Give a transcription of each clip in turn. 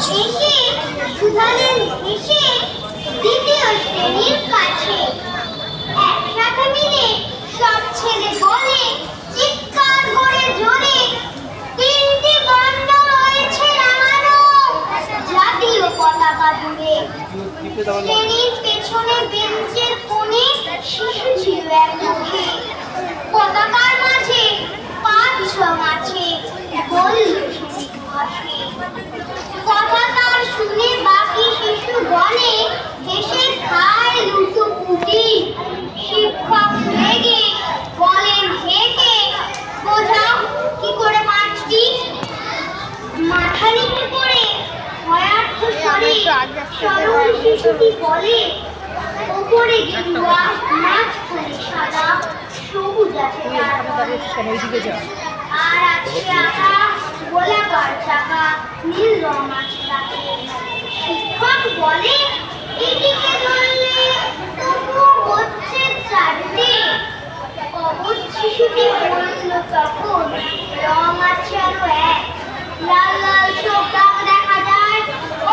এসে শুধালেন হেসে দ্বিতীয় শ্রেণীর কাছে। একসাথে মিলে সব ছেলে বলে চিৎকার করে জোরে, তিনটি বর্ণ রয়েছে রাঙানো জাতীয় পতাকা দূরে। শ্রেণীর পেছনে বেঞ্চের কোণে শিশু ছিল এক মুখে, পতাকার মাঝে ৫-৬ আছে বলল হাসি। কথা তার শুনে বাকি শিশু বলে হেসে খায় লুটোপুটি। শিক্ষক রেগে বলেন হেঁকে বোঝাও কি করে ৫টি। মাথা নিচু করে ভয়ার্থ স্বরে সরল শিশুটি বলে ওপরে গেরুয়া মাঝখানে সাদা সবুজ আছে আর আছে আঁকা গোলাকার চাকা নীল রং আছে তাতে। শিক্ষক বলে এদিকে ধরলে তবুও হচ্ছে ৪টে। অবুঝ শিশুটি বলল তখন রং আছে আরো এক, লাল লাল সব দাগ দেখা যায়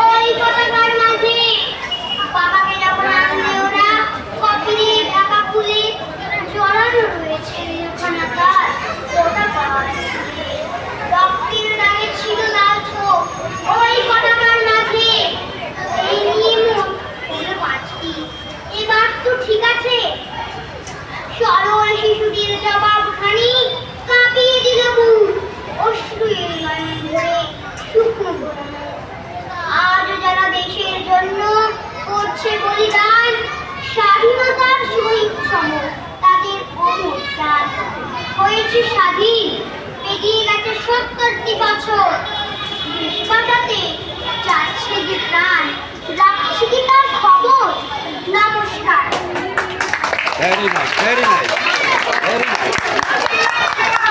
ওই পতাকার মাঝে। বাবাকে যখন আনলে ওরা কফিনে ঢাকা খুলে জড়ানো রয়েছে নীলখানা তার পতাকার। রক্তের দাগে ছিল লাল ছোপ ওই পতাকার মাঝে। এই নিয়ে মোট হলো ৫টি। এবার তো ঠিক আছে। সরল শিশুটির জবাবখানি কাঁপিয়ে দিল বুক, অশ্রু এল নয়ন ভরে শুকনো গোলানো। আজও যারা দেশের জন্য করছে বলিদান, স্বাধীনতার শহীদ সম তাদের অমর প্রাণ। হয়েছে স্বাধীন, এগিয়ে গেছে ৭০টি বছর, দেশ বাঁচাতে যাচ্ছে যে প্রাণ, রাখছি কি তার খবর? নমস্কার। Very nice, very nice, very nice.